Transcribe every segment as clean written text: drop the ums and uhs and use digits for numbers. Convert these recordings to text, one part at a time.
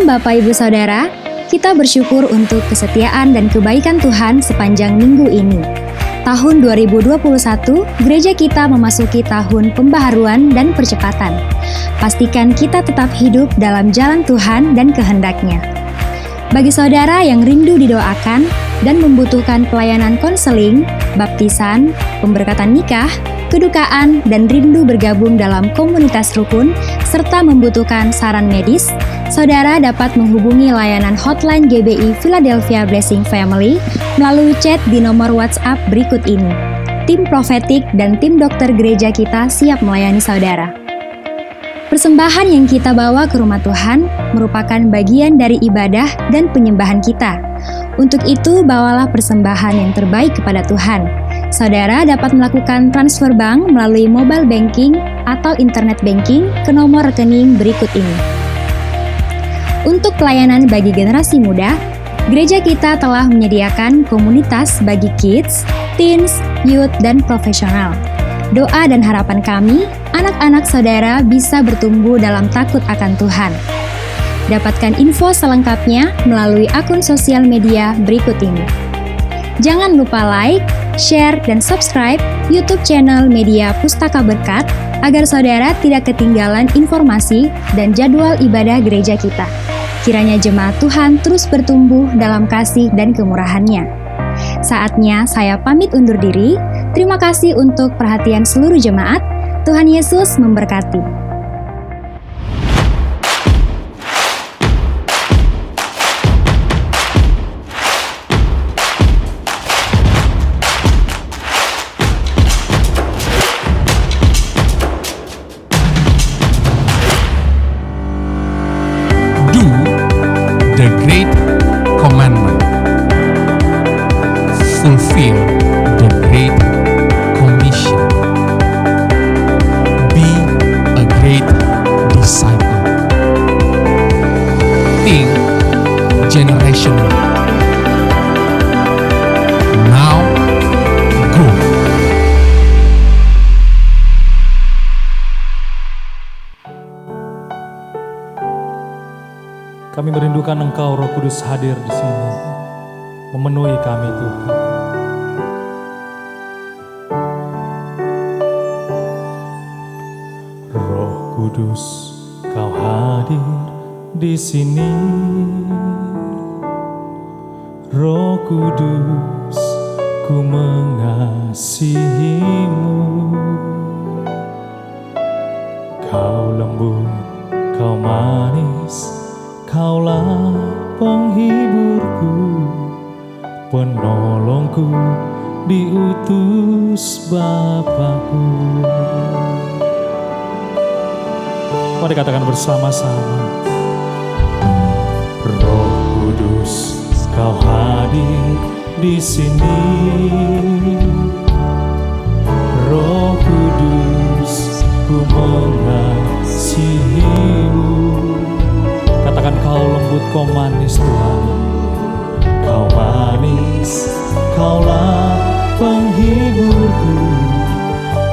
Shalom Bapak Ibu Saudara, kita bersyukur untuk kesetiaan dan kebaikan Tuhan sepanjang minggu ini. Tahun 2021, gereja kita memasuki tahun pembaharuan dan percepatan. Pastikan kita tetap hidup dalam jalan Tuhan dan kehendak-Nya. Bagi saudara yang rindu didoakan dan membutuhkan pelayanan konseling, baptisan, pemberkatan nikah, kedukaan, dan rindu bergabung dalam komunitas rukun, serta membutuhkan saran medis, saudara dapat menghubungi layanan hotline GBI Philadelphia Blessing Family melalui chat di nomor WhatsApp berikut ini. Tim profetik dan tim dokter gereja kita siap melayani saudara. Persembahan yang kita bawa ke rumah Tuhan merupakan bagian dari ibadah dan penyembahan kita. Untuk itu, bawalah persembahan yang terbaik kepada Tuhan. Saudara dapat melakukan transfer bank melalui mobile banking atau internet banking ke nomor rekening berikut ini. Untuk pelayanan bagi generasi muda, gereja kita telah menyediakan komunitas bagi kids, teens, youth, dan profesional. Doa dan harapan kami, anak-anak saudara bisa bertumbuh dalam takut akan Tuhan. Dapatkan info selengkapnya melalui akun sosial media berikut ini. Jangan lupa like, share, dan subscribe YouTube channel Media Pustaka Berkat agar saudara tidak ketinggalan informasi dan jadwal ibadah gereja kita. Kiranya jemaat Tuhan terus bertumbuh dalam kasih dan kemurahan-Nya. Saatnya saya pamit undur diri. Terima kasih untuk perhatian seluruh jemaat. Tuhan Yesus memberkati. The Great Commandment. Fulfill the Great Commission. Be a great disciple. Think generational. Now go. Kami merindukan Engkau, Roh Kudus, hadir di sini, memenuhi kami, Tuhan. Roh Kudus, Kau hadir di sini. Roh Kudus, ku mengasihi-Mu. Kau lembut, Kau manis, Kaulah penghiburku, penolongku, diutus Bapakku. Mari katakan bersama-sama. Roh Kudus, Kau hadir di sini. Roh Kudus, ku mengasihi-Mu. Katakan, Kau lembut, Kau manis, Tuhan. Kau manis, Kaulah penghiburku,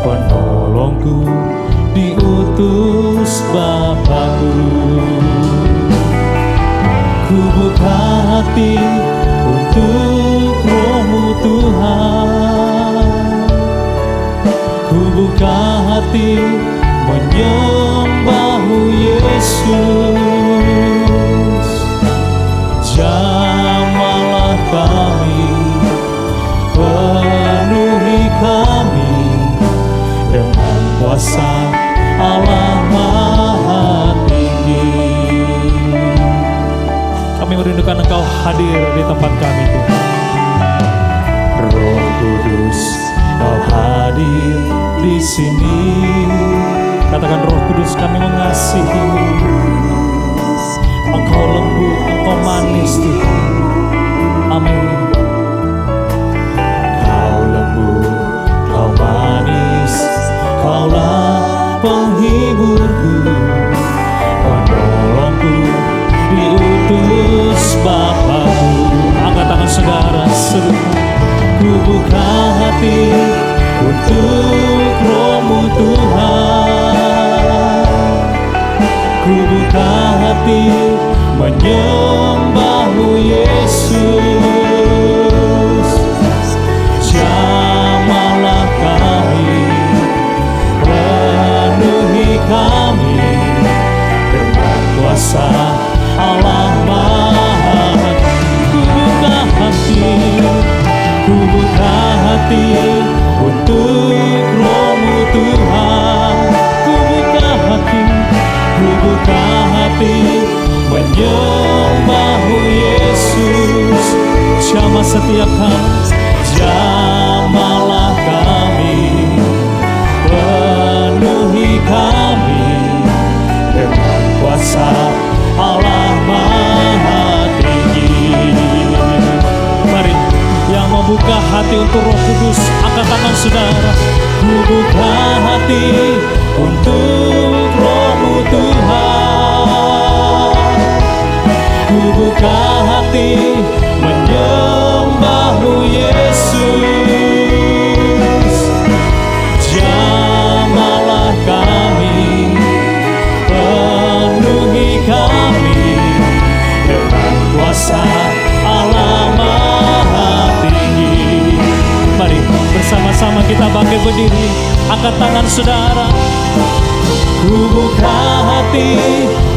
penolongku, diutus Bapakku. Ku buka hati untuk Roh-Mu, Tuhan. Ku buka hati menyembah-Mu, Yesus. Jamahlah kami, penuhi kami dengan kuasa Allah Maha Tinggi. Kami merindukan Engkau hadir di tempat kami, Tuhan. Roh Kudus, Kau hadir di sini. Katakan, Roh Kudus, kami mengasihi-Mu. Engkau lembut, Engkau manis, Tuhan. Amin. Kau lembut, Kau manis, Kaulah penghiburku, penolongku, diutus Bapakku. Angkat tangan saudara, seru. Ku buka hati untuk Roh-Mu, Tuhan. Ku buka hati menyembahmu Yesus. Jamahlah kami, penuhi kami dengan kuasa Allah Maha. Ku buka hati untuk Roh-Mu Tuhan. Ku buka hati menyembahmu Yesus. Jamah setiap kami, jamahlah kami, penuhi kami dengan kuasa Allah Maha Tinggi. Mari yang membuka hati untuk Roh Kudus, angkat tangan saudara. Ku buka hati untuk Roh-Mu Tuhan. Ku buka hati menyembahmu Yesus. Jamahlah kami, penuhi kami dengan kuasa Allah Maha Tinggi. Mari bersama-sama kita bangkit berdiri, angkat tangan saudara. Ku buka hati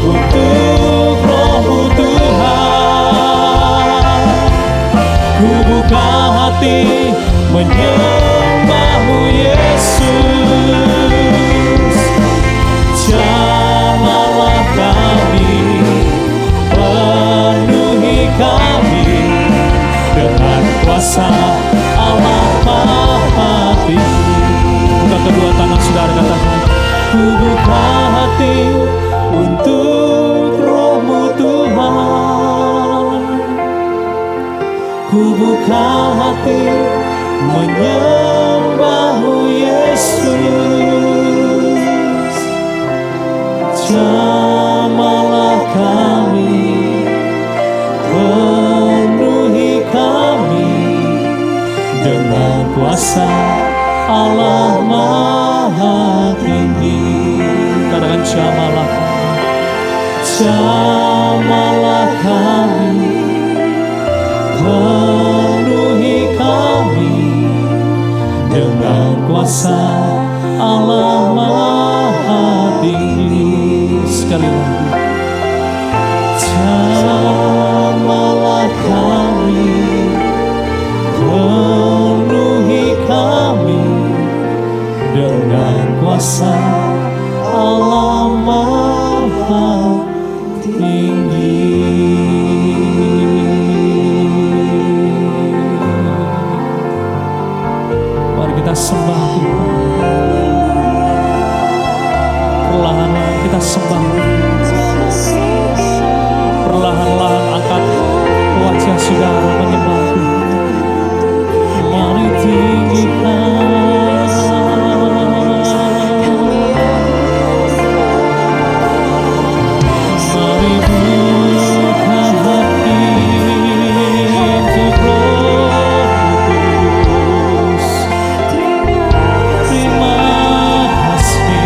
untuk Roh-Mu Tuhan. Ku buka hati menyembahmu Yesus. Jamahlah kami, penuhi kami dengan kuasa Allah Maha Tinggi. Buka kedua tangan saudara, katakan, ku buka hati untuk Roh-Mu Tuhan. Ku buka hati menyembahmu Yesus. Jamahlah kami, penuhi kami dengan kuasa Allah Maha Tinggi. Katakan, jamahlah kami, jamahlah kami, penuhi kami dengan kuasa Allah Maha Tinggi. Sekali lagi, jamahlah kami, penuhi kami dengan kuasa Allah Maha Tinggi. Mari kita sembah Tuhan. Perlahan-lahan kita sembah. Perlahan-lahan angkat wajah saudara menyembah Tuhan. Mari tinggikan, mari buka hati untuk Roh Kudus. Terima kasih.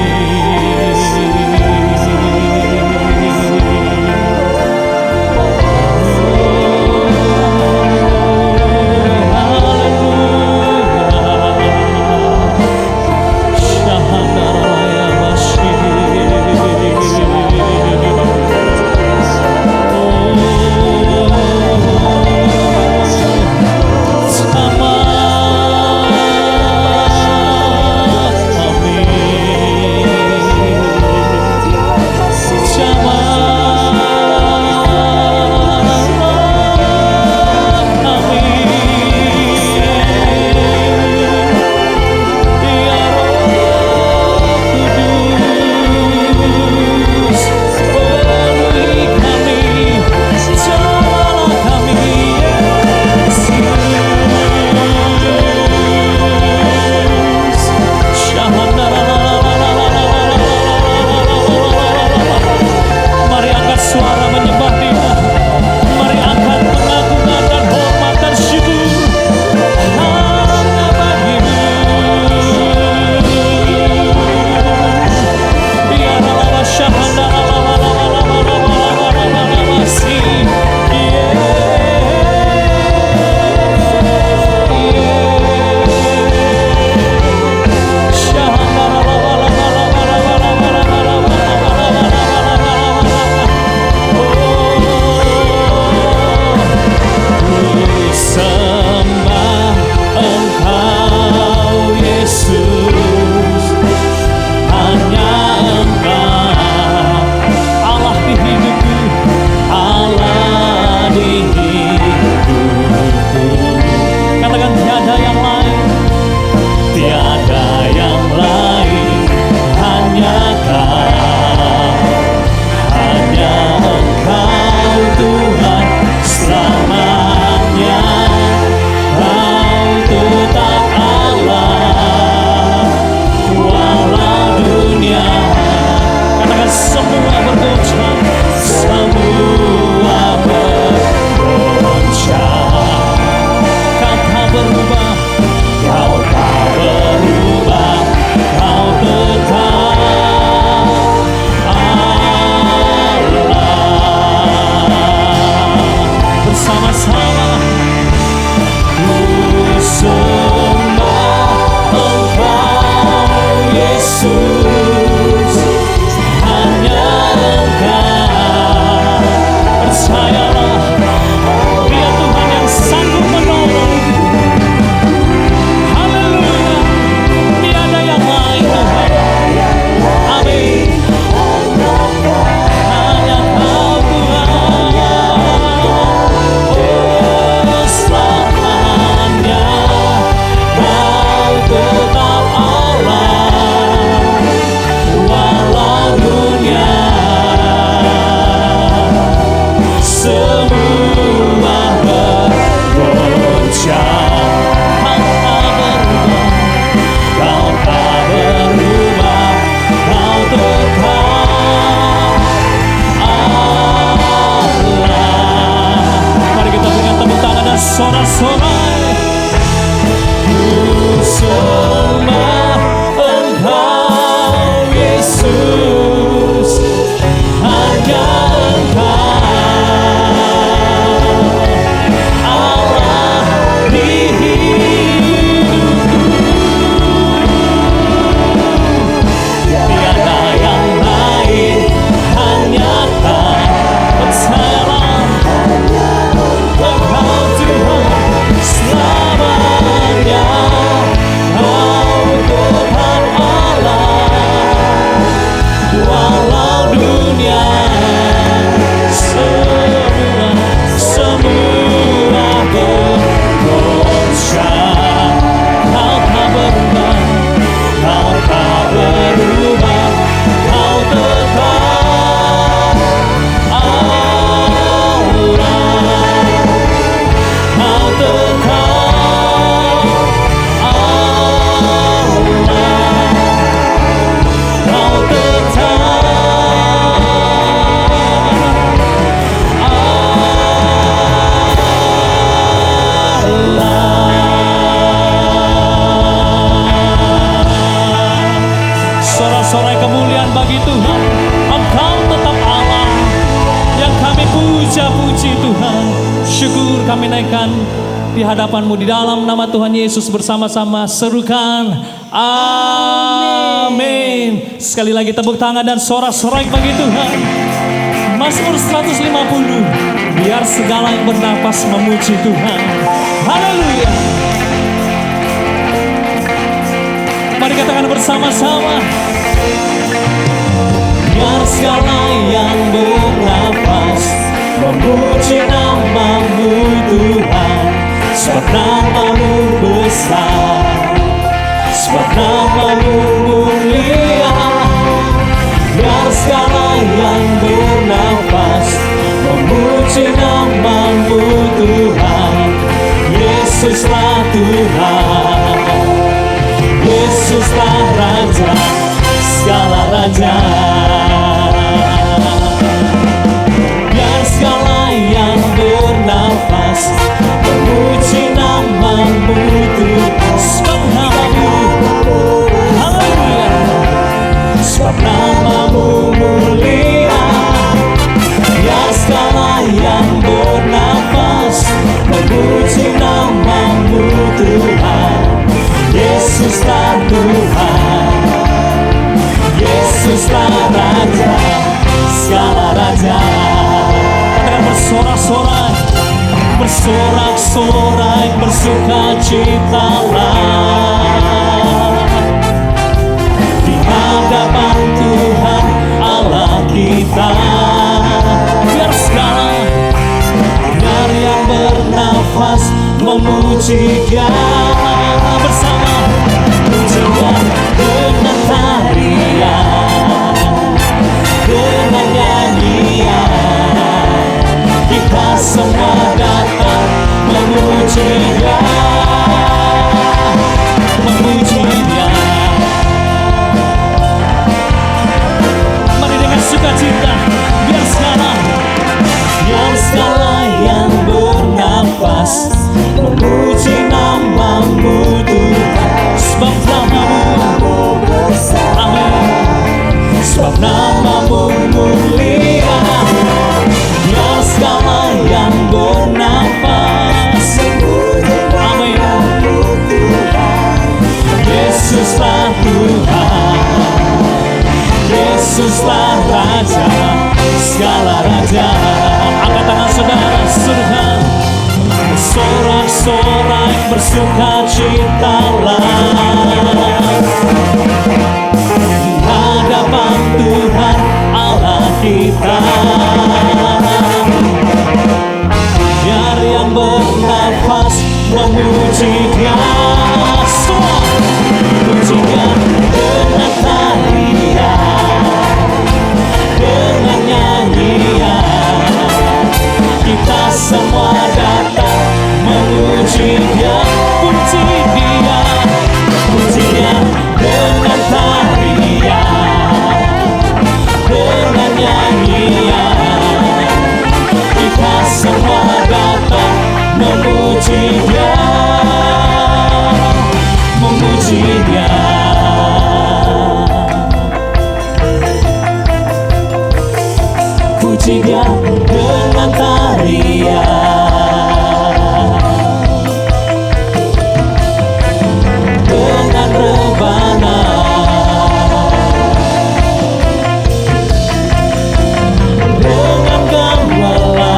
Kudus, hanya Engkau Allah di hidupku. Tiada yang lain, hanya Kau salah. Engkau Tuhan selamanya, Kau Tuhan Allah. Walau dunia semua bergoncang, Kau tak berubah, Kau tak berubah, Kau tetap Allah. Kau tetap Allah. Kau tetap sorak-sorai kemuliaan bagi Tuhan. Engkau tetap Allah yang kami puja-puji Tuhan. Syukur kami naikkan di hadapan-Mu di dalam nama Tuhan Yesus, bersama-sama serukan amin. Sekali lagi tepuk tangan dan sorak-sorai bagi Tuhan. Mazmur 150, biar segala yang bernapas memuji Tuhan. Haleluya. Mari katakan bersama-sama. Biar segala yang bernapas memuji nama-Mu Tuhan, sebab nama-Mu besar, sebab nama-Mu mulia. Biar segala yang bernapas memuji nama-Mu Tuhan. Yesuslah Tuhan, Yesuslah Raja, segala raja. Biar segala yang bernafas memuji nama-Mu Tuhan, sebab nama-Mu, haleluya, sebab nama-Mu mulia. Biar segala yang bernafas memuji nama-Mu Tuhan. Yesuslah Tuhan, Yesuslah Raja, segala raja. Katakan bersorak-sorai, bersorak-sorai, bersukacitalah di hadapan Tuhan Allah kita. Biar segala, biar yang bernafas memuji Dia bersama. Pujian dengan tarian, dengan nyanyian, kita semua datang memuji Dia, memuji Dia. Mari dengan sukacita, biar segala yang bernafas memuji nama-Mu Tuhan, sebab nama-Mu besar, amin, sebab nama-Mu mulia. Biar segala yang bernafas amin. Yesuslah Tuhan, Yesuslah Raja, segala raja. Angkat tangan saudara, surga sorak-sorai, bersukacitalah di hadapan Tuhan Allah kita. Biar yang bernafas memuji Dia, semua memuji Dia dengan tarian, dengan nyanyian. Kita semua datang memuji Dia, puji Dia, puji Dia dengan tarian, dengan nyanyian. Kita semua datang memuji Dia. memuji Dia dengan tarian, dengan rebana, dengan gamelan,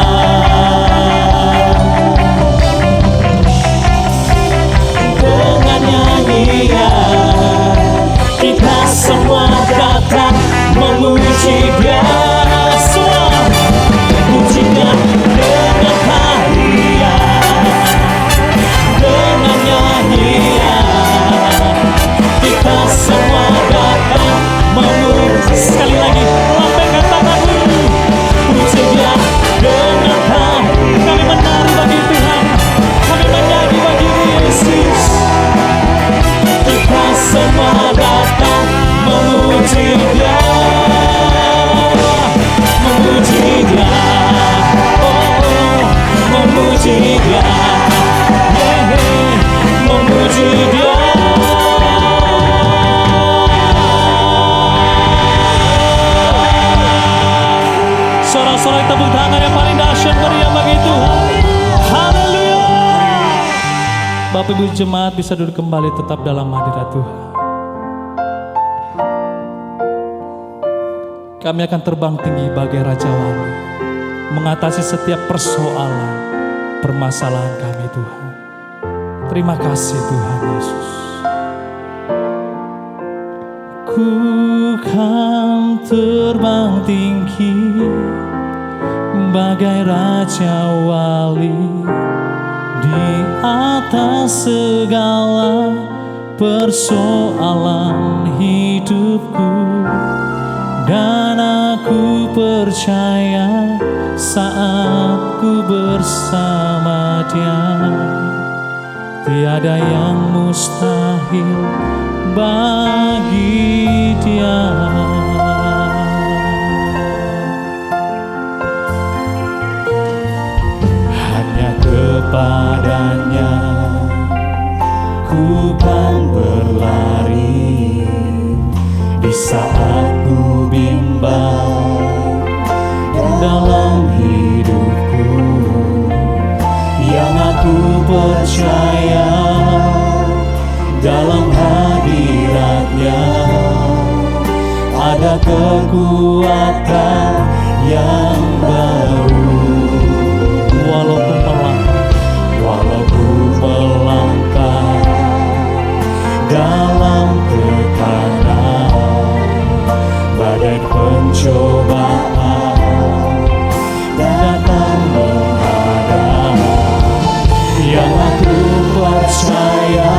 dengan nyanyian, kita semua datang memuji Dia. Semua puji Dia dengan tarian, dengan nyanyian, kita semua datang memuji. Sekali lagi, lambaikan tanganmu, puji Dia dengan tarian. Kami menari bagi Tuhan, kami menyanyi bagi Yesus. Kita semua datang memuji Dia, memuji Dia, oh, memuji Dia, memuji Dia. Sorak-sorai tepuk tangan yang paling dahsyat meriah bagi Tuhan. Haleluya. Bapak Ibu jemaat bisa duduk kembali tetap dalam hadirat Tuhan. Kami akan terbang tinggi bagai Raja Wali, mengatasi setiap persoalan, permasalahan kami Tuhan. Terima kasih Tuhan Yesus. Ku kan terbang tinggi bagai Raja Wali, di atas segala persoalan hidupku. Dan aku percaya saat ku bersama Dia, tiada yang mustahil bagi Dia. Hanya kepadanya ku kan berlari di saat ku bimbang dalam hidupku. Yang aku percaya dalam hadirat-Nya ada kekuatan yang baru. Walaupun melangkah dalam tekanan, badai pencobaan datang menghadap. Yang aku percaya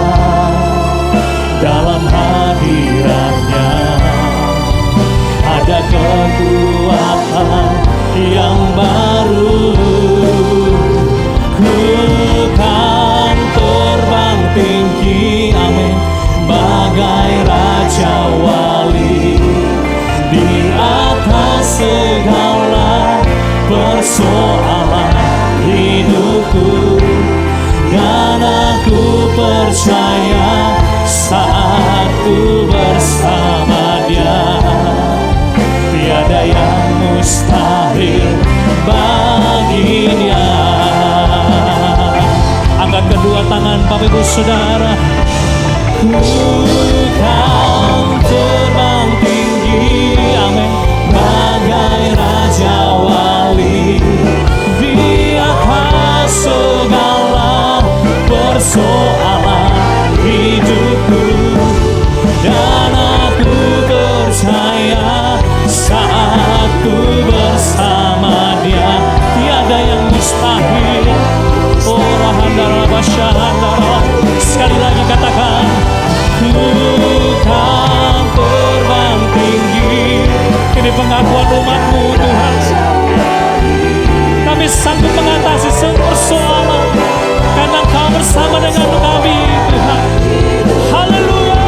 dalam hadirat-Nya ada kekuatan yang baru. Ku kan terbang tinggi, amin, bagai Raja Wali, di atas segala persoalan hidupku. Dan aku percaya saat ku bersama Dia, tiada yang mustahil bagi Dia. Angkat kedua tangan Bapak Ibu Saudara. Ku kan terbang tinggi, amin, bagai Raja Wali, di atas segala persoalan hidupku. Dan aku percaya saat ku bersama Dia, tiada yang mustahil. Oh, rahandara basyahandara. Sekali lagi katakan, ku kan terbang tinggi. Ini pengakuan umat-Mu Tuhan. Kami sanggup mengatasi semua persoalan karena Engkau bersama dengan kami Tuhan. Haleluya.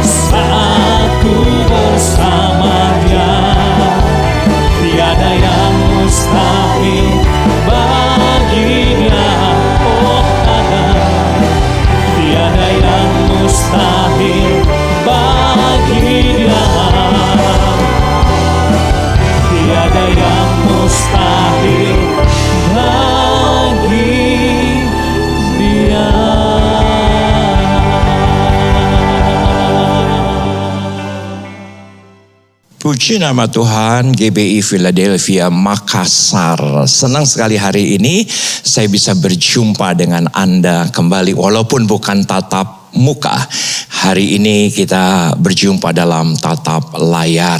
Saat ku bersama Dia, tiada yang mustahil bagi Dia. Oh, tiada yang mustahil bagi Dia. Puji nama Tuhan, GBI Philadelphia Makassar. Senang sekali hari ini saya bisa berjumpa dengan Anda kembali walaupun bukan tatap muka. Hari ini kita berjumpa dalam tatap layar.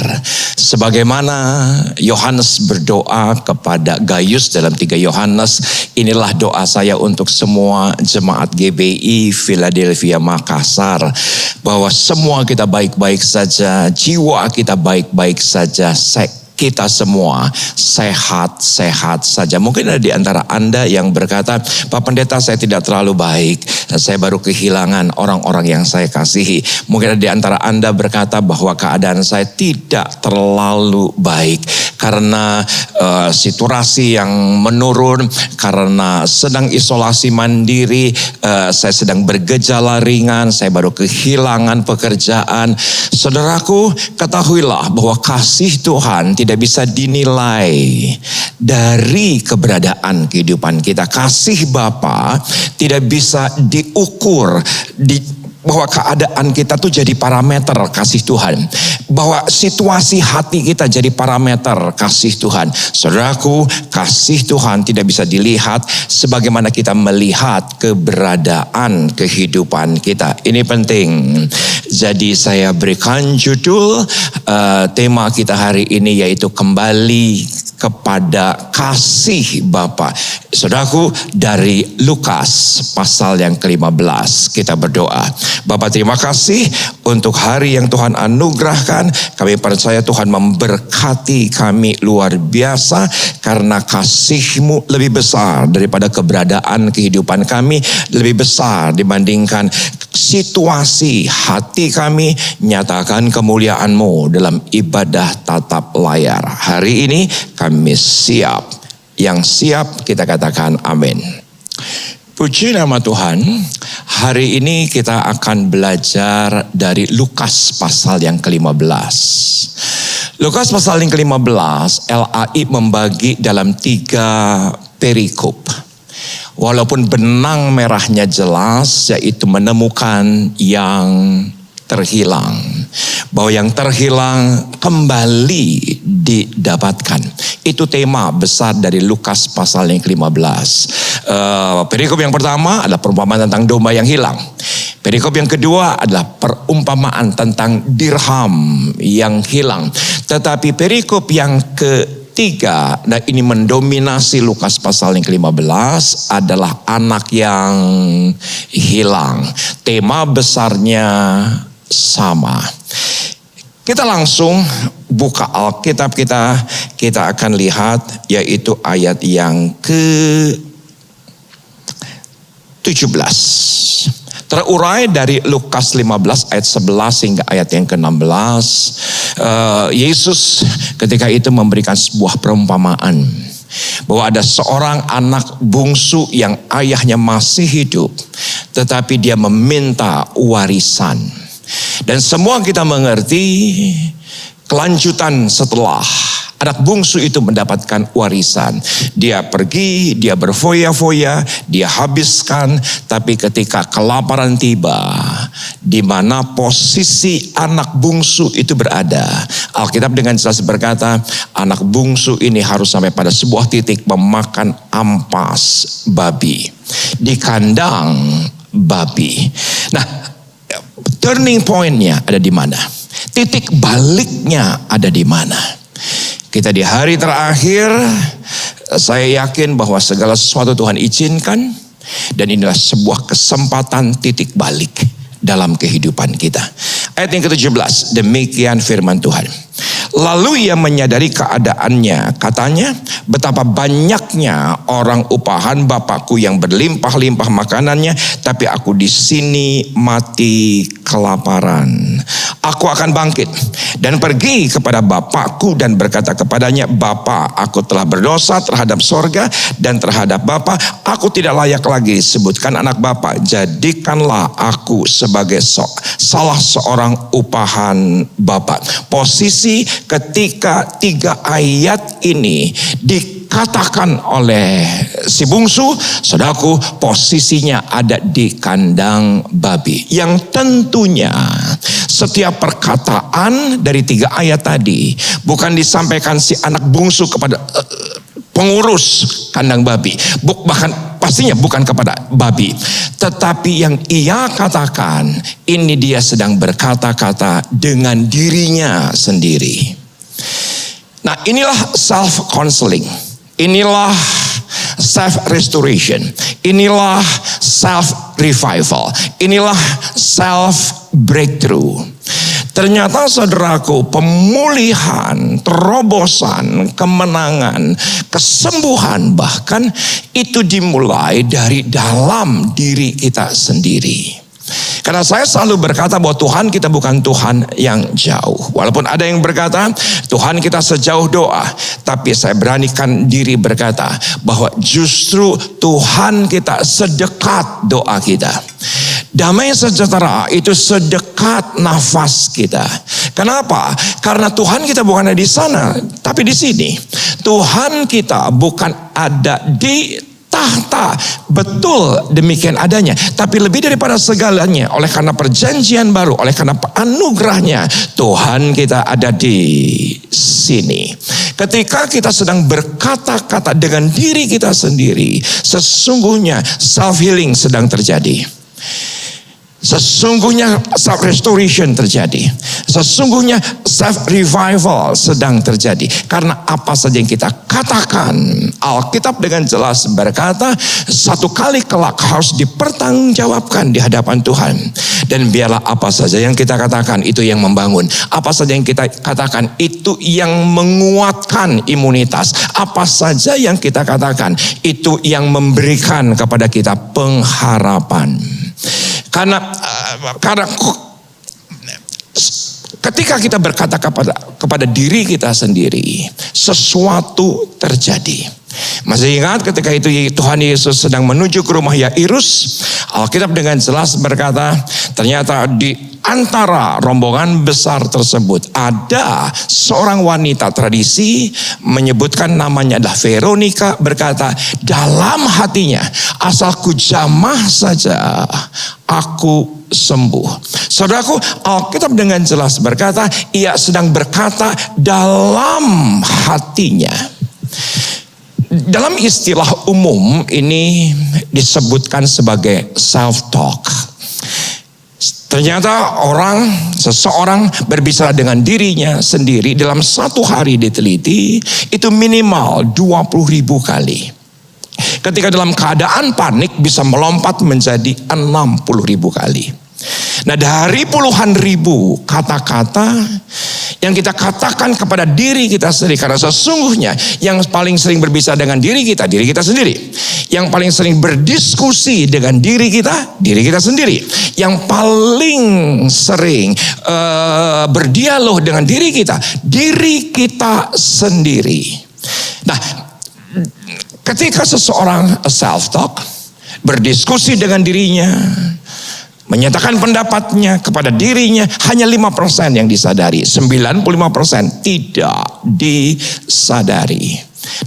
Sebagaimana Yohanes berdoa kepada Gaius dalam 3 Yohanes, inilah doa saya untuk semua jemaat GBI Philadelphia Makassar. Bahwa semua kita baik-baik saja, jiwa kita baik-baik saja, kita semua sehat-sehat saja. Mungkin ada di antara Anda yang berkata, Pak Pendeta, saya tidak terlalu baik. Saya baru kehilangan orang-orang yang saya kasihi. Mungkin ada di antara Anda berkata bahwa keadaan saya tidak terlalu baik. Karena situasi yang menurun, karena sedang isolasi mandiri, saya sedang bergejala ringan, saya baru kehilangan pekerjaan. Saudaraku, ketahuilah bahwa kasih Tuhan tidak bisa dinilai dari keberadaan kehidupan kita. Kasih Bapa tidak bisa diukur bahwa keadaan kita tuh jadi parameter kasih Tuhan. Bahwa situasi hati kita jadi parameter kasih Tuhan. Saudaraku, kasih Tuhan tidak bisa dilihat sebagaimana kita melihat keberadaan kehidupan kita. Ini penting. Jadi saya berikan judul tema kita hari ini yaitu kembali kepada kasih Bapa. Saudaraku, dari Lukas pasal yang ke-15 kita berdoa. Bapa, terima kasih untuk hari yang Tuhan anugerahkan. Kami percaya Tuhan memberkati kami luar biasa karena kasih-Mu lebih besar daripada keberadaan kehidupan kami, lebih besar dibandingkan situasi hati kami. Nyatakan kemuliaan-Mu dalam ibadah tatap layar. Hari ini kami siap. Yang siap kita katakan amin. Puji nama Tuhan. Hari ini kita akan belajar dari Lukas pasal yang ke-15. Lukas pasal yang ke-15, LAI membagi dalam 3 perikop. Walaupun benang merahnya jelas, yaitu menemukan yang terhilang. Bahwa yang terhilang kembali didapatkan. Itu tema besar dari Lukas pasal yang ke-15. Perikop yang pertama adalah perumpamaan tentang domba yang hilang. Perikop yang kedua adalah perumpamaan tentang dirham yang hilang. Tetapi perikop yang ketiga, dan ini mendominasi Lukas pasal yang ke-15, adalah anak yang hilang. Tema besarnya sama. Kita langsung buka Alkitab kita akan lihat yaitu ayat yang ke-17. Terurai dari Lukas 15 ayat 11 hingga ayat yang ke-16. Yesus ketika itu memberikan sebuah perumpamaan. Bahwa ada seorang anak bungsu yang ayahnya masih hidup. Tetapi dia meminta warisan. Dan semua kita mengerti kelanjutan setelah anak bungsu itu mendapatkan warisan. Dia pergi, dia berfoya-foya, dia habiskan. Tapi ketika kelaparan tiba, di mana posisi anak bungsu itu berada, Alkitab dengan jelas berkata, anak bungsu ini harus sampai pada sebuah titik memakan ampas babi di kandang babi. Nah, turning point-nya ada di mana? Titik baliknya ada di mana? Kita di hari terakhir, saya yakin bahwa segala sesuatu Tuhan izinkan. Dan inilah sebuah kesempatan titik balik dalam kehidupan kita. Ayat yang ke-17, demikian firman Tuhan. Lalu ia menyadari keadaannya, katanya, betapa banyaknya orang upahan Bapakku yang berlimpah-limpah makanannya, tapi aku di sini mati kelaparan. Aku akan bangkit dan pergi kepada Bapakku dan berkata kepadanya, Bapa, aku telah berdosa terhadap sorga dan terhadap Bapa. Aku tidak layak lagi disebutkan anak Bapa. Jadikanlah aku sebagai salah seorang upahan Bapa. Posisi ketika 3 ayat ini dikatakan oleh si bungsu, saudaraku, posisinya ada di kandang babi. Yang tentunya setiap perkataan dari 3 ayat tadi bukan disampaikan si anak bungsu kepada pengurus kandang babi, bahkan pastinya bukan kepada babi, tetapi yang ia katakan ini dia sedang berkata-kata dengan dirinya sendiri. Nah, inilah self counseling, inilah self restoration, inilah self revival, inilah self breakthrough. Ternyata saudaraku, pemulihan, terobosan, kemenangan, kesembuhan bahkan itu dimulai dari dalam diri kita sendiri. Karena saya selalu berkata bahwa Tuhan kita bukan Tuhan yang jauh. Walaupun ada yang berkata Tuhan kita sejauh doa, tapi saya beranikan diri berkata bahwa justru Tuhan kita sedekat doa kita. Damai sejahtera itu sedekat nafas kita. Kenapa? Karena Tuhan kita bukan ada di sana, tapi di sini. Tuhan kita bukan ada di tahta, betul demikian adanya, tapi lebih daripada segalanya, oleh karena perjanjian baru, oleh karena anugerahnya, Tuhan kita ada di sini. Ketika kita sedang berkata-kata dengan diri kita sendiri, sesungguhnya self healing sedang terjadi. Sesungguhnya self restoration terjadi. Sesungguhnya self revival sedang terjadi. Karena apa saja yang kita katakan, Alkitab dengan jelas berkata, satu kali kelak harus dipertanggungjawabkan di hadapan Tuhan. Dan biarlah apa saja yang kita katakan itu yang membangun. Apa saja yang kita katakan itu yang menguatkan imunitas. Apa saja yang kita katakan itu yang memberikan kepada kita pengharapan. Karena ketika kita berkata kepada diri kita sendiri, sesuatu terjadi. Masih ingat ketika itu Tuhan Yesus sedang menuju ke rumah Yairus, Alkitab dengan jelas berkata, ternyata di antara rombongan besar tersebut ada seorang wanita, tradisi menyebutkan namanya adalah Veronica, berkata dalam hatinya, asalku jamah saja aku sembuh. Saudaraku, Alkitab dengan jelas berkata ia sedang berkata dalam hatinya. Dalam istilah umum ini disebutkan sebagai self-talk. Ternyata seseorang berbicara dengan dirinya sendiri dalam satu hari diteliti itu minimal 20.000 kali. Ketika dalam keadaan panik bisa melompat menjadi 60.000 kali. Nah, dari puluhan ribu kata-kata yang kita katakan kepada diri kita sendiri, karena sesungguhnya yang paling sering berbicara dengan diri kita sendiri. Yang paling sering berdiskusi dengan diri kita sendiri. Yang paling sering berdialog dengan diri kita sendiri. Nah, ketika seseorang self-talk, berdiskusi dengan dirinya, menyatakan pendapatnya kepada dirinya, hanya 5% yang disadari, 95% tidak disadari.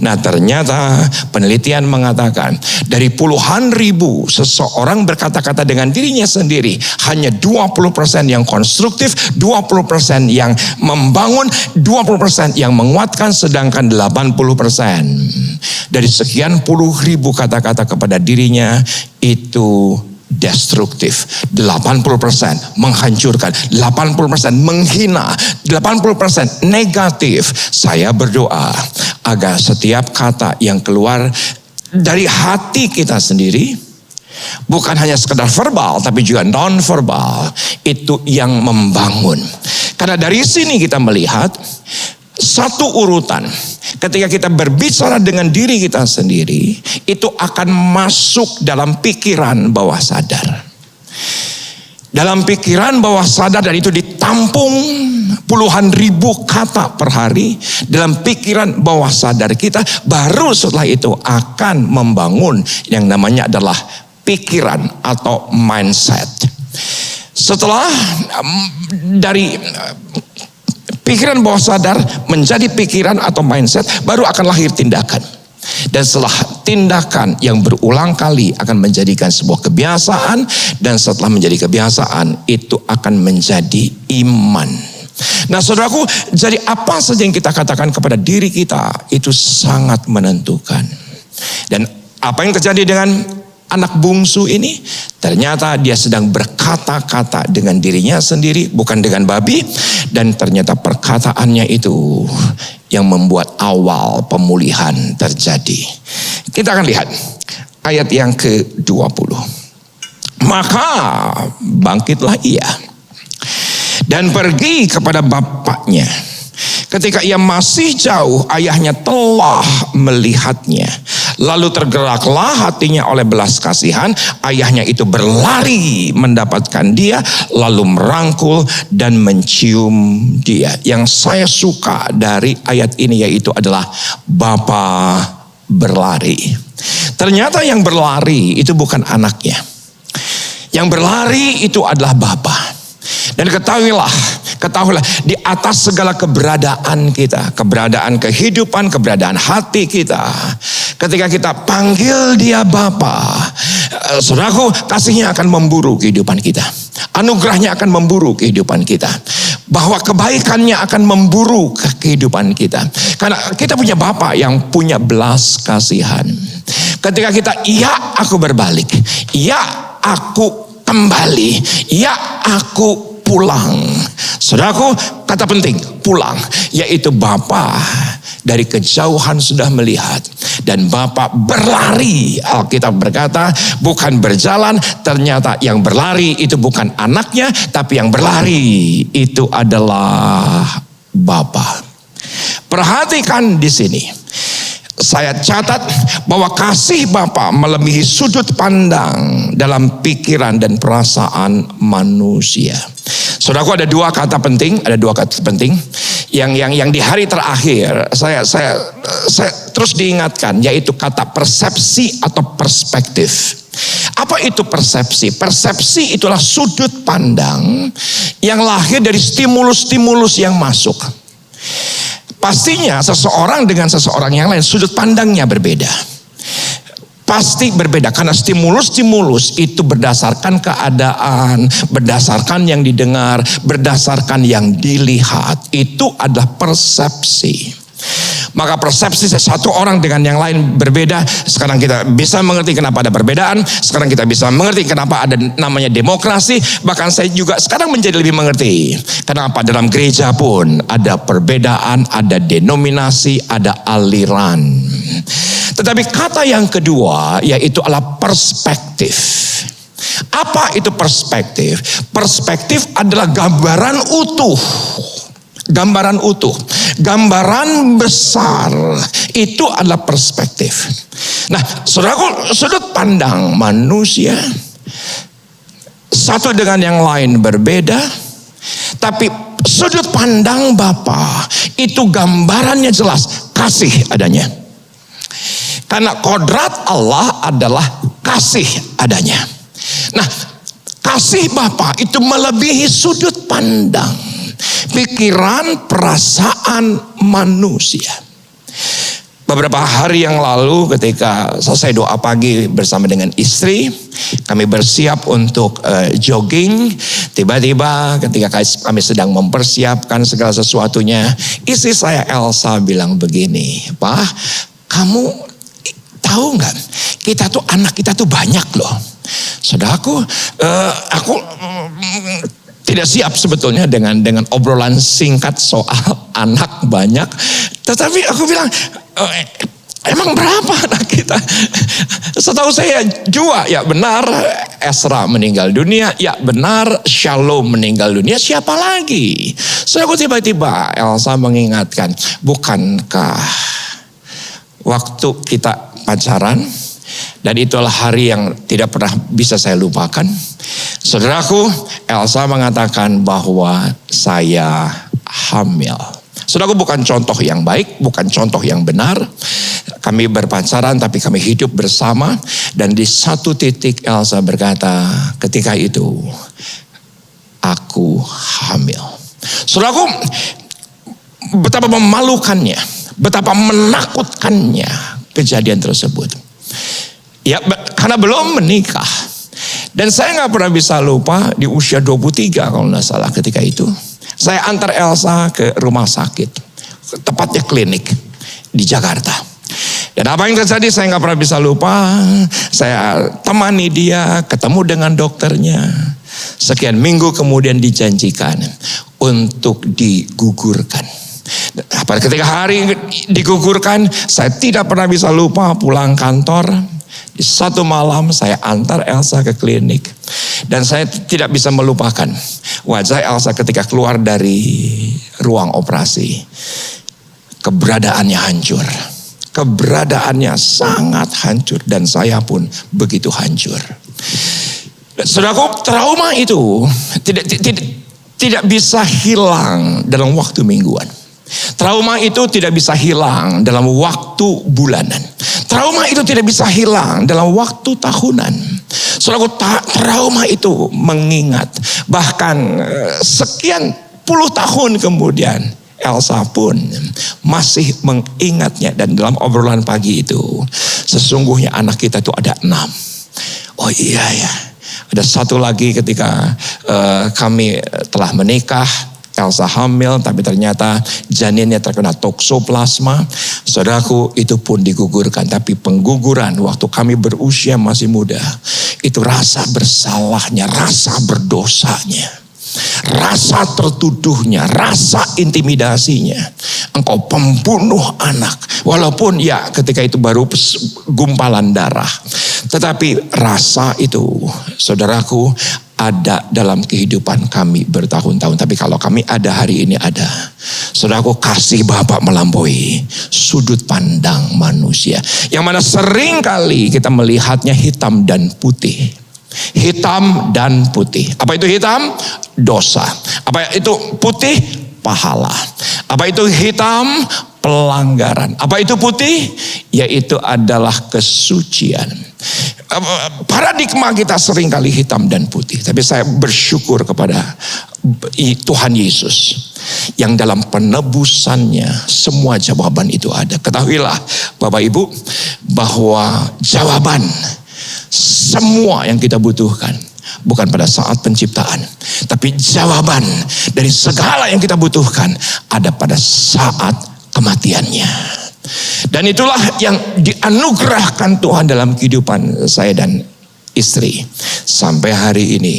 Nah, ternyata penelitian mengatakan dari puluhan ribu seseorang berkata-kata dengan dirinya sendiri, hanya 20% yang konstruktif, 20% yang membangun, 20% yang menguatkan, sedangkan 80% dari sekian puluh ribu kata-kata kepada dirinya itu destruktif. 80% menghancurkan, 80% menghina, 80% negatif. Saya berdoa agar setiap kata yang keluar dari hati kita sendiri, bukan hanya sekedar verbal tapi juga non verbal, itu yang membangun. Karena dari sini kita melihat satu urutan, ketika kita berbicara dengan diri kita sendiri, itu akan masuk dalam pikiran bawah sadar. Dalam pikiran bawah sadar, dan itu ditampung puluhan ribu kata per hari dalam pikiran bawah sadar kita. Baru setelah itu akan membangun yang namanya adalah pikiran atau mindset. Setelah dari pikiran bawah sadar menjadi pikiran atau mindset, baru akan lahir tindakan. Dan setelah tindakan yang berulang kali akan menjadikan sebuah kebiasaan. Dan setelah menjadi kebiasaan itu akan menjadi iman. Nah saudaraku, jadi apa saja yang kita katakan kepada diri kita itu sangat menentukan. Dan apa yang terjadi dengan anak bungsu ini? Ternyata dia sedang berkata-kata dengan dirinya sendiri, bukan dengan babi. Dan ternyata perkataannya itu yang membuat awal pemulihan terjadi. Kita akan lihat ayat yang ke-20. Maka bangkitlah ia dan pergi kepada bapaknya. Ketika ia masih jauh, ayahnya telah melihatnya. Lalu tergeraklah hatinya oleh belas kasihan. Ayahnya itu berlari mendapatkan dia, lalu merangkul dan mencium dia. Yang saya suka dari ayat ini yaitu adalah Bapa berlari. Ternyata yang berlari itu bukan anaknya. Yang berlari itu adalah Bapa. Dan ketahuilah di atas segala keberadaan kita, keberadaan kehidupan, keberadaan hati kita, ketika kita panggil dia Bapa, saudaraku, kasihnya akan memburu kehidupan kita. Anugerahnya akan memburu kehidupan kita. Bahwa kebaikannya akan memburu kehidupan kita. Karena kita punya Bapa yang punya belas kasihan. Ketika kita, iya aku berbalik, iya aku kembali, iya aku pulang. Saudaraku, kata penting, pulang. Yaitu Bapa dari kejauhan sudah melihat. Dan Bapa berlari. Alkitab berkata, bukan berjalan. Ternyata yang berlari itu bukan anaknya, tapi yang berlari itu adalah Bapa. Perhatikan di sini. Saya catat bahwa kasih Bapa melebihi sudut pandang dalam pikiran dan perasaan manusia. Saudaraku, ada dua kata penting yang di hari terakhir saya terus diingatkan, yaitu kata persepsi atau perspektif. Apa itu persepsi? Persepsi itulah sudut pandang yang lahir dari stimulus-stimulus yang masuk. Pastinya seseorang dengan seseorang yang lain sudut pandangnya berbeda. Pasti berbeda karena stimulus-stimulus itu berdasarkan keadaan, berdasarkan yang didengar, berdasarkan yang dilihat. Itu adalah persepsi. Maka persepsi satu orang dengan yang lain berbeda. Sekarang kita bisa mengerti kenapa ada perbedaan. Sekarang kita bisa mengerti kenapa ada namanya demokrasi. Bahkan saya juga sekarang menjadi lebih mengerti kenapa dalam gereja pun ada perbedaan, ada denominasi, ada aliran. Tetapi kata yang kedua yaitu adalah perspektif. Apa itu perspektif? Perspektif adalah gambaran utuh. Gambaran utuh, gambaran besar, itu adalah perspektif. Nah, saudaraku, sudut pandang manusia satu dengan yang lain berbeda, tapi sudut pandang Bapa itu gambarannya jelas, kasih adanya. Karena kodrat Allah adalah kasih adanya. Nah, kasih Bapa itu melebihi sudut pandang pikiran, perasaan manusia. Beberapa hari yang lalu ketika selesai doa pagi bersama dengan istri, kami bersiap untuk jogging. Tiba-tiba ketika kami sedang mempersiapkan segala sesuatunya, istri saya Elsa bilang begini, "Pak, kamu tahu nggak? Anak kita tuh banyak loh." Saudaraku, aku tidak siap sebetulnya dengan obrolan singkat soal anak banyak. Tetapi aku bilang, emang berapa anak kita? Setahu saya 2, ya benar Esra meninggal dunia, ya benar Shalom meninggal dunia, siapa lagi? So aku tiba-tiba Elsa mengingatkan, bukankah waktu kita pacaran, dan itulah hari yang tidak pernah bisa saya lupakan. Saudaraku, Elsa mengatakan bahwa saya hamil. Saudaraku, bukan contoh yang baik, bukan contoh yang benar. Kami berpacaran tapi kami hidup bersama. Dan di satu titik Elsa berkata, ketika itu aku hamil. Saudaraku, betapa memalukannya, betapa menakutkannya kejadian tersebut. Ya, karena belum menikah. Dan saya nggak pernah bisa lupa di usia 23 kalau nggak salah ketika itu. Saya antar Elsa ke rumah sakit. Tepatnya klinik di Jakarta. Dan apa yang terjadi saya nggak pernah bisa lupa. Saya temani dia, ketemu dengan dokternya. Sekian minggu kemudian dijanjikan untuk digugurkan. Pada ketika hari digugurkan, saya tidak pernah bisa lupa pulang kantor. Di satu malam saya antar Elsa ke klinik. Dan saya tidak bisa melupakan wajah Elsa ketika keluar dari ruang operasi. Keberadaannya hancur. Keberadaannya sangat hancur. Dan saya pun begitu hancur. Saudaraku, trauma itu tidak bisa hilang dalam waktu mingguan. Trauma itu tidak bisa hilang dalam waktu bulanan. Trauma itu tidak bisa hilang dalam waktu tahunan. Saudaraku, trauma itu mengingat. Bahkan sekian puluh tahun kemudian Elsa pun masih mengingatnya. Dan dalam obrolan pagi itu, sesungguhnya anak kita itu ada 6. Oh iya ya. Ada satu lagi ketika kami telah menikah, Elsa hamil, tapi ternyata janinnya terkena toksoplasma. Saudaraku, itu pun digugurkan. Tapi pengguguran waktu kami berusia masih muda, itu rasa bersalahnya, rasa berdosanya, rasa tertuduhnya, rasa intimidasinya. Engkau pembunuh anak. Walaupun ya ketika itu baru gumpalan darah. Tetapi rasa itu, saudaraku, ada dalam kehidupan kami bertahun-tahun. Tapi kalau kami ada hari ini ada. Saudaraku, kasih Bapa melampaui sudut pandang manusia. Yang mana sering kali kita melihatnya hitam dan putih. Hitam dan putih. Apa itu hitam? Dosa. Apa itu putih? Pahala. Apa itu hitam? Pelanggaran. Apa itu putih? Yaitu adalah kesucian. Paradigma kita sering kali hitam dan putih. Tapi saya bersyukur kepada Tuhan Yesus. Yang dalam penebusannya semua jawaban itu ada. Ketahuilah Bapak Ibu bahwa jawaban semua yang kita butuhkan bukan pada saat penciptaan. Tapi jawaban dari segala yang kita butuhkan ada pada saat kematiannya. Dan itulah yang dianugerahkan Tuhan dalam kehidupan saya dan istri. Sampai hari ini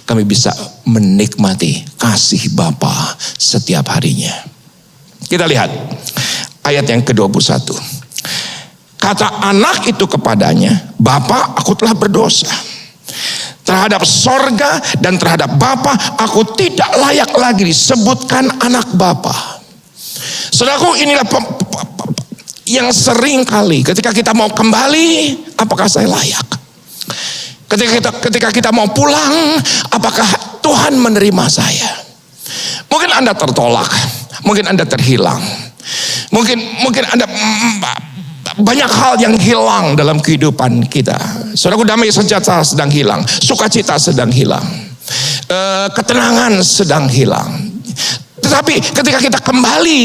kami bisa menikmati kasih Bapa setiap harinya. Kita lihat ayat yang ke-21. Kata anak itu kepadanya, Bapa, aku telah berdosa. Terhadap sorga dan terhadap Bapa, aku tidak layak lagi disebutkan anak Bapa. Saudaraku, inilah yang sering kali ketika kita mau kembali, apakah saya layak? Ketika kita mau pulang, apakah Tuhan menerima saya? Mungkin Anda tertolak, mungkin Anda terhilang, mungkin Anda banyak hal yang hilang dalam kehidupan kita. Saudaraku, damai sejahtera sedang hilang, sukacita sedang hilang, ketenangan sedang hilang. Tetapi ketika kita kembali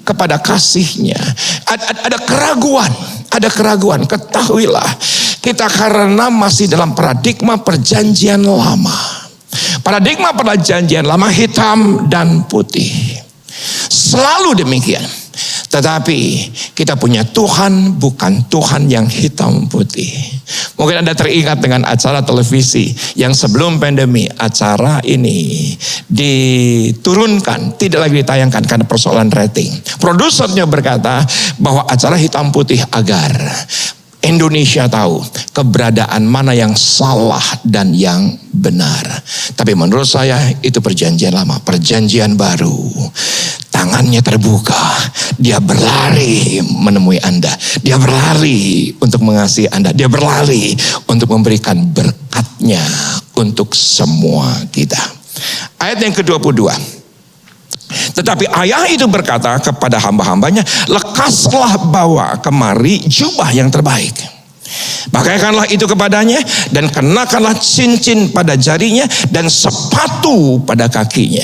kepada kasih-Nya, ada keraguan. Ketahuilah, kita karena masih dalam paradigma perjanjian lama. Paradigma perjanjian lama hitam dan putih. Selalu demikian. Tetapi kita punya Tuhan bukan Tuhan yang hitam putih. Mungkin Anda teringat dengan acara televisi yang sebelum pandemi, acara ini diturunkan, tidak lagi ditayangkan karena persoalan rating. Produsernya berkata bahwa acara hitam putih agar Indonesia tahu keberadaan mana yang salah dan yang benar. Tapi menurut saya itu perjanjian lama. Perjanjian baru, tangannya terbuka, dia berlari menemui Anda, dia berlari untuk mengasihi Anda, dia berlari untuk memberikan berkat-Nya untuk semua kita. Ayat yang ke-22. Tetapi ayah itu berkata kepada hamba-hambanya, lekaslah bawa kemari jubah yang terbaik. Pakaikanlah itu kepadanya dan kenakanlah cincin pada jarinya dan sepatu pada kakinya.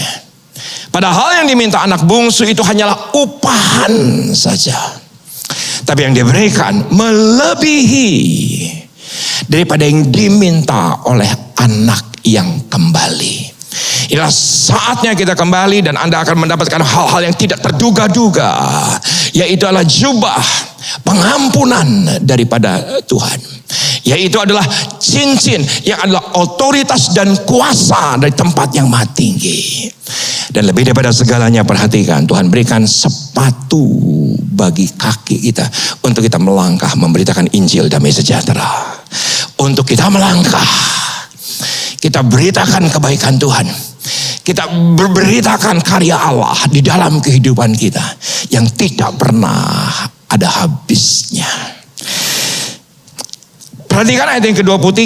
Padahal yang diminta anak bungsu itu hanyalah upahan saja. Tapi yang diberikan melebihi daripada yang diminta oleh anak yang kembali. Inilah saatnya kita kembali dan Anda akan mendapatkan hal-hal yang tidak terduga-duga, yaitu adalah jubah pengampunan daripada Tuhan, yaitu adalah cincin yang adalah otoritas dan kuasa dari tempat yang maha tinggi. Dan lebih daripada segalanya, perhatikan, Tuhan berikan sepatu bagi kaki kita untuk kita melangkah memberitakan Injil damai sejahtera. Untuk kita melangkah, kita beritakan kebaikan Tuhan. Kita berberitakan karya Allah di dalam kehidupan kita yang tidak pernah ada habisnya. Perhatikan ayat yang ke-23.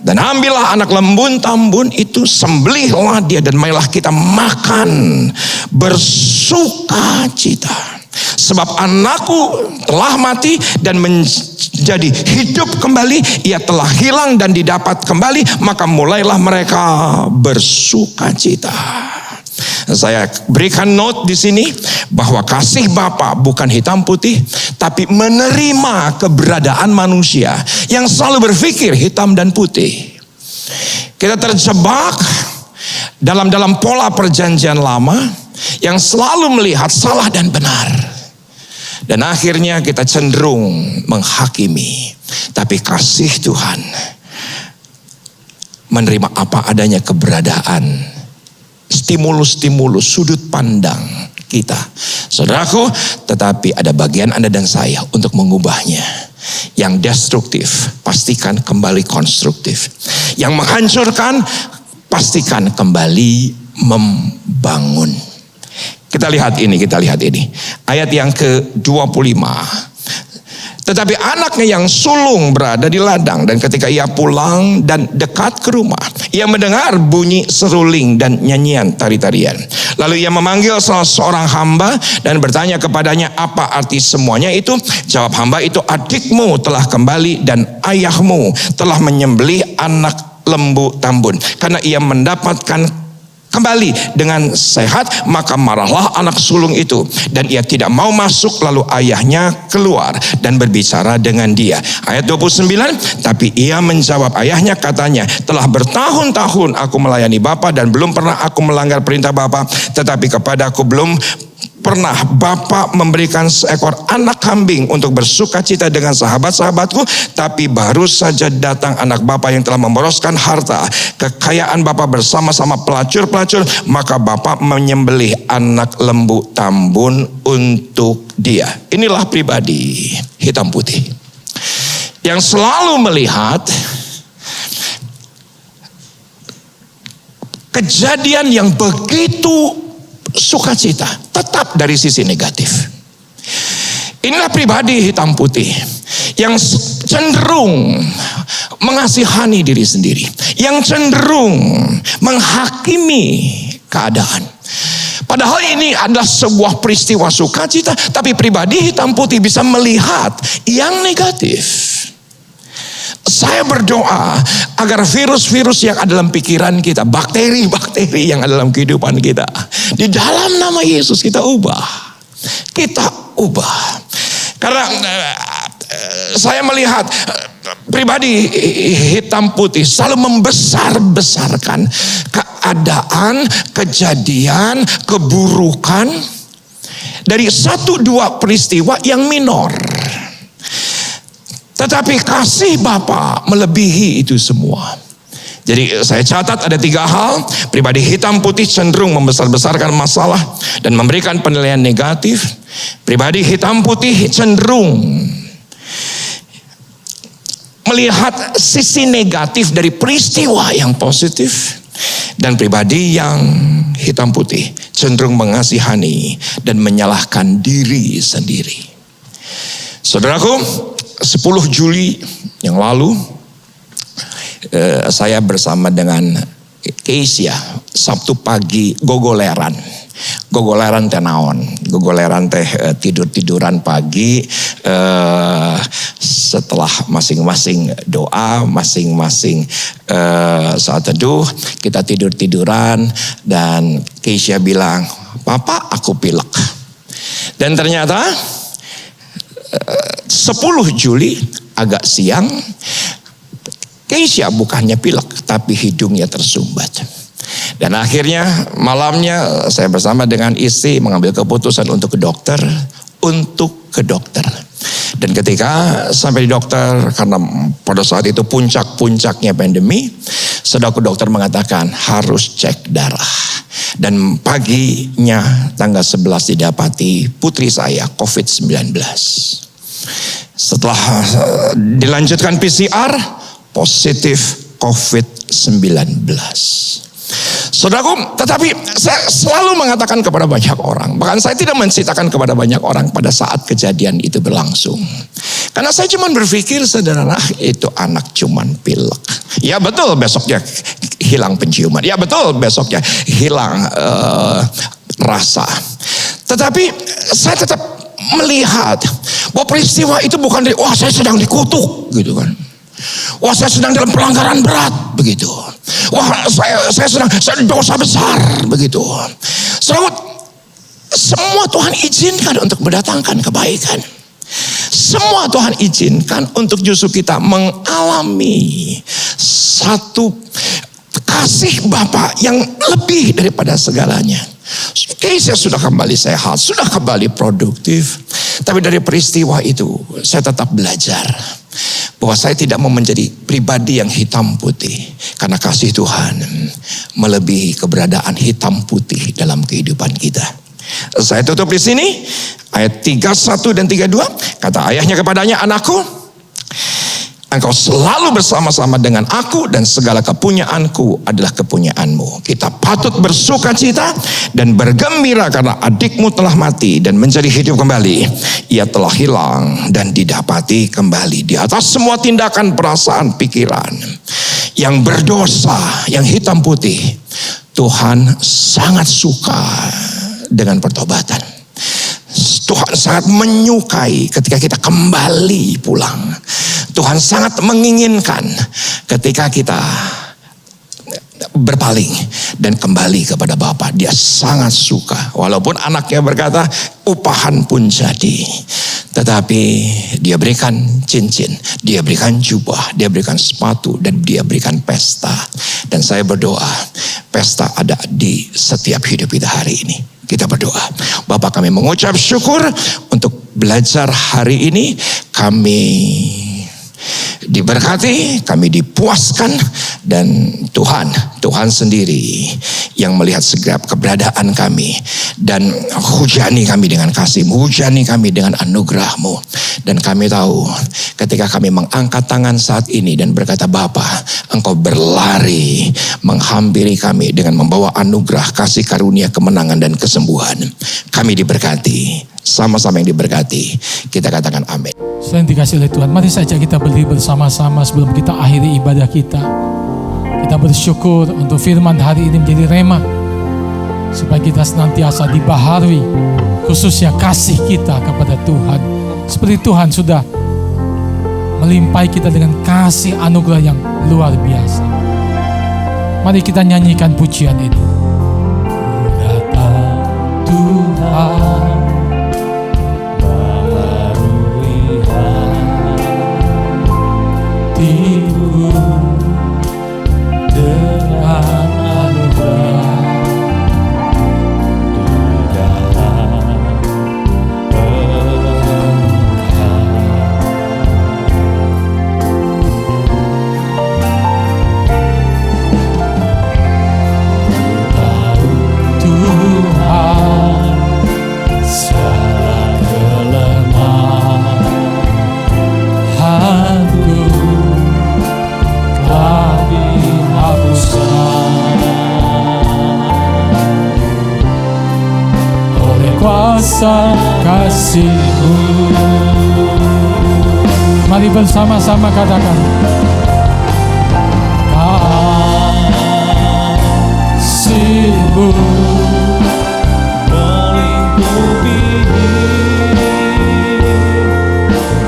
Dan ambillah anak lembun tambun itu, sembelihlah dia dan marilah kita makan bersuka cita. Sebab anakku telah mati dan menjadi hidup kembali, ia telah hilang dan didapat kembali, maka mulailah mereka bersuka cita. Saya berikan note di sini bahwa kasih Bapa bukan hitam putih, tapi menerima keberadaan manusia yang selalu berpikir hitam dan putih. Kita terjebak dalam pola perjanjian lama yang selalu melihat salah dan benar. Dan akhirnya kita cenderung menghakimi. Tapi kasih Tuhan menerima apa adanya keberadaan, stimulus-stimulus sudut pandang kita. Saudaraku, tetapi ada bagian Anda dan saya untuk mengubahnya. Yang destruktif, pastikan kembali konstruktif. Yang menghancurkan, pastikan kembali membangun. Kita lihat ini. Ayat yang ke-25. Tetapi anaknya yang sulung berada di ladang, dan ketika ia pulang dan dekat ke rumah, ia mendengar bunyi seruling dan nyanyian tari-tarian. Lalu ia memanggil salah seorang hamba dan bertanya kepadanya, apa arti semuanya itu? Jawab hamba itu, adikmu telah kembali dan ayahmu telah menyembelih anak lembu tambun. Karena ia mendapatkan kembali dengan sehat, maka marahlah anak sulung itu dan ia tidak mau masuk. Lalu ayahnya keluar dan berbicara dengan dia. Ayat 29, tapi ia menjawab ayahnya, katanya, telah bertahun-tahun aku melayani Bapa dan belum pernah aku melanggar perintah Bapa, tetapi kepadaku belum pernah Bapa memberikan seekor anak kambing untuk bersuka cita dengan sahabat-sahabatku, tapi baru saja datang anak Bapa yang telah memboroskan harta kekayaan Bapa bersama-sama pelacur-pelacur, maka Bapa menyembelih anak lembu tambun untuk dia. Inilah pribadi hitam putih yang selalu melihat kejadian yang begitu sukacita tetap dari sisi negatif. Inilah pribadi hitam putih yang cenderung mengasihani diri sendiri, yang cenderung menghakimi keadaan. Padahal ini adalah sebuah peristiwa sukacita, tapi pribadi hitam putih bisa melihat yang negatif. Saya berdoa agar virus-virus yang ada dalam pikiran kita, bakteri-bakteri yang ada dalam kehidupan kita, di dalam nama Yesus kita ubah. Kita ubah. Karena saya melihat pribadi hitam putih selalu membesar-besarkan keadaan, kejadian, keburukan dari 1-2 peristiwa yang minor. Tetapi kasih Bapa melebihi itu semua. Jadi saya catat ada 3 hal. Pribadi hitam putih cenderung membesar-besarkan masalah dan memberikan penilaian negatif. Pribadi hitam putih cenderung melihat sisi negatif dari peristiwa yang positif. Dan pribadi yang hitam putih cenderung mengasihani dan menyalahkan diri sendiri. Saudaraku, 10 Juli yang lalu saya bersama dengan Keisha Sabtu pagi gogoleran tenaon, gogoleran teh tidur-tiduran pagi setelah masing-masing doa, masing-masing saat teduh kita tidur-tiduran dan Keisha bilang, "Papa, aku pilek." Dan ternyata 10 Juli agak siang, Keisha bukannya pilek tapi hidungnya tersumbat. Dan akhirnya malamnya saya bersama dengan istri mengambil keputusan untuk ke dokter. Dan ketika sampai di dokter, karena pada saat itu puncak-puncaknya pandemi, saudaraku dokter mengatakan harus cek darah. Dan paginya tanggal 11 didapati putri saya COVID-19. Setelah dilanjutkan PCR, positif COVID-19. Saudaraku, tetapi saya selalu mengatakan kepada banyak orang, bahkan saya tidak menceritakan kepada banyak orang pada saat kejadian itu berlangsung. Karena saya cuma berpikir, saudara, itu anak cuman pilek. Ya betul, besoknya hilang penciuman. Ya betul, besoknya hilang rasa. Tetapi saya tetap melihat bahwa peristiwa itu bukan dari, wah saya sedang dikutuk gitu kan. Wah saya sedang dalam pelanggaran berat begitu. Wah saya sedang dosa besar begitu. Semua Tuhan izinkan untuk mendatangkan kebaikan. Semua Tuhan izinkan untuk justru kita mengalami satu kasih Bapa yang lebih daripada segalanya. Keisha sudah kembali sehat, sudah kembali produktif. Tapi dari peristiwa itu saya tetap belajar bahwa saya tidak mau menjadi pribadi yang hitam putih. Karena kasih Tuhan melebihi keberadaan hitam putih dalam kehidupan kita. Saya tutup di sini. Ayat 31 dan 32. Kata ayahnya kepadanya, anakku, engkau selalu bersama-sama dengan aku dan segala kepunyaanku adalah kepunyaanmu. Kita patut bersuka cita dan bergembira karena adikmu telah mati dan menjadi hidup kembali. Ia telah hilang dan didapati kembali. Di atas semua tindakan, perasaan, pikiran yang berdosa, yang hitam putih, Tuhan sangat suka dengan pertobatan. Tuhan sangat menyukai ketika kita kembali pulang. Tuhan sangat menginginkan ketika kita berpaling dan kembali kepada Bapa. Dia sangat suka. Walaupun anaknya berkata upahan pun jadi. Tetapi dia berikan cincin, dia berikan jubah, dia berikan sepatu, dan dia berikan pesta. Dan saya berdoa pesta ada di setiap hidup kita hari ini. Kita berdoa. Bapa, kami mengucap syukur untuk belajar hari ini. Kami diberkati, kami dipuaskan, dan Tuhan sendiri yang melihat segala keberadaan kami, dan hujani kami dengan kasih-Mu, hujani kami dengan anugerah-Mu. Dan kami tahu ketika kami mengangkat tangan saat ini dan berkata, Bapa, Engkau berlari menghampiri kami dengan membawa anugerah, kasih karunia, kemenangan, dan kesembuhan. Kami diberkati, sama-sama yang diberkati. Kita katakan amin. Selain dikasih oleh Tuhan, mari saja kita berdiri bersama-sama sebelum kita akhiri ibadah kita. Kita bersyukur untuk firman hari ini menjadi rema, supaya kita senantiasa dibaharui, khususnya kasih kita kepada Tuhan. Seperti Tuhan sudah melimpahi kita dengan kasih anugerah yang luar biasa. Mari kita nyanyikan pujian ini. Datang Tuhan, hatiku dengan anugerah di dalam berkat. Tahu Tuhan segala kelemahanku telah dihapuskan oleh kuasa kasih-Mu. Mari bersama-sama katakan, kasih-Mu melingkupi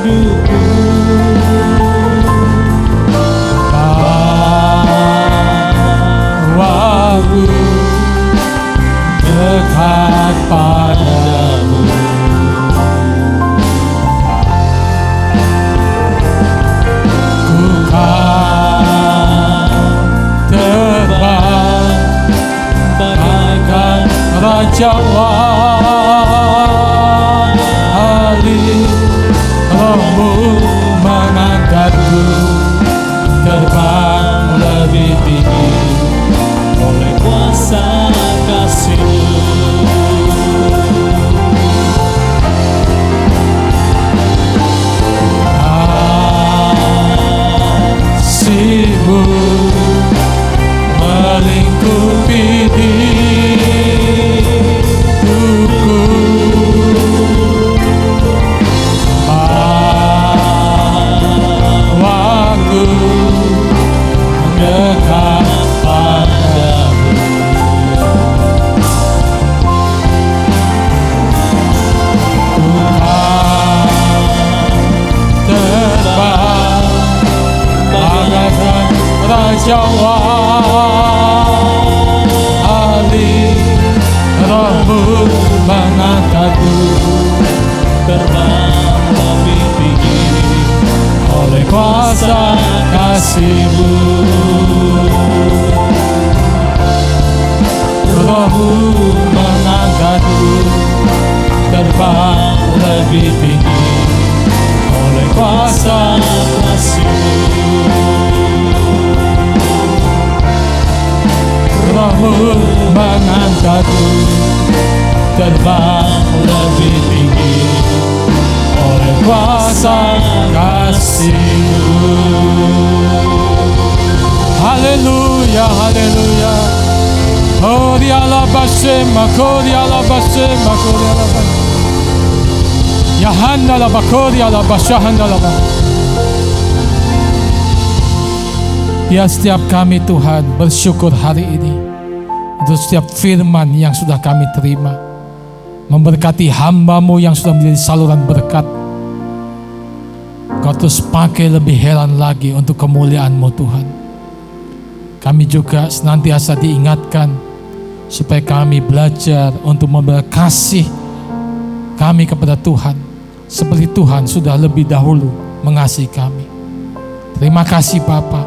hidupku. Aku dekat padamu, mengangkatku terbang lebih tinggi oleh kuasa kasih-Mu. Roh-Mu mengangkatku terbang lebih tinggi oleh kuasa kasih-Mu. Roh-Mu mengangkatku terbang lebih tinggi oleh kuasa kasih-Mu. Haleluya, haleluya. Kori alabashema, kori alabashema, kori alabashema. Yahanda laba, kori alabashahanda laba. Biar setiap kami Tuhan bersyukur hari ini untuk setiap firman yang sudah kami terima, memberkati hamba-Mu yang sudah menjadi saluran berkat. Kau terus pakai lebih heran lagi untuk kemuliaan-Mu Tuhan. Kami juga senantiasa diingatkan supaya kami belajar untuk memberkasih kami kepada Tuhan seperti Tuhan sudah lebih dahulu mengasihi kami. Terima kasih Bapa,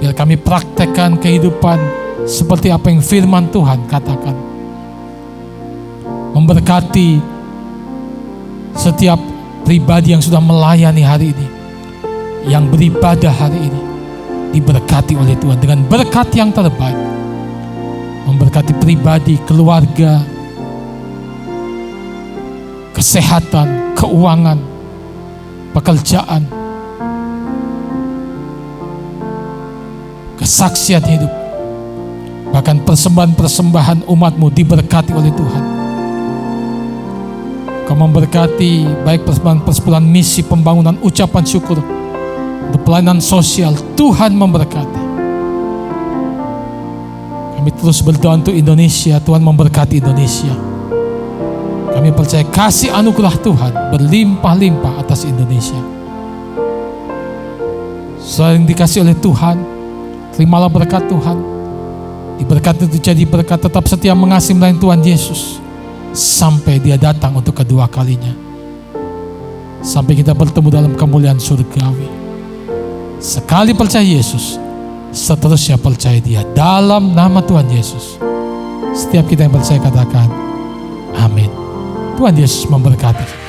biar kami praktekkan kehidupan seperti apa yang firman Tuhan katakan. Memberkati setiap pribadi yang sudah melayani hari ini, yang beribadah hari ini, diberkati oleh Tuhan dengan berkat yang terbaik. Memberkati pribadi, keluarga, kesehatan, keuangan, pekerjaan, kesaksian hidup, bahkan persembahan-persembahan umat-Mu diberkati oleh Tuhan. Kau memberkati baik persembahan misi, pembangunan, ucapan syukur, untuk pelayanan sosial. Tuhan memberkati. Kami terus berdoa untuk Indonesia. Tuhan memberkati Indonesia. Kami percaya kasih anugerah Tuhan berlimpah-limpah atas Indonesia. Selain dikasih oleh Tuhan, terimalah berkat Tuhan. Diberkati untuk jadi berkat, tetap setia mengasihi melayani Tuhan Yesus sampai Dia datang untuk kedua kalinya. Sampai kita bertemu dalam kemuliaan surgawi. Sekali percaya Yesus, seterusnya percaya Dia. Dalam nama Tuhan Yesus, setiap kita yang percaya katakan amin. Tuhan Yesus memberkati.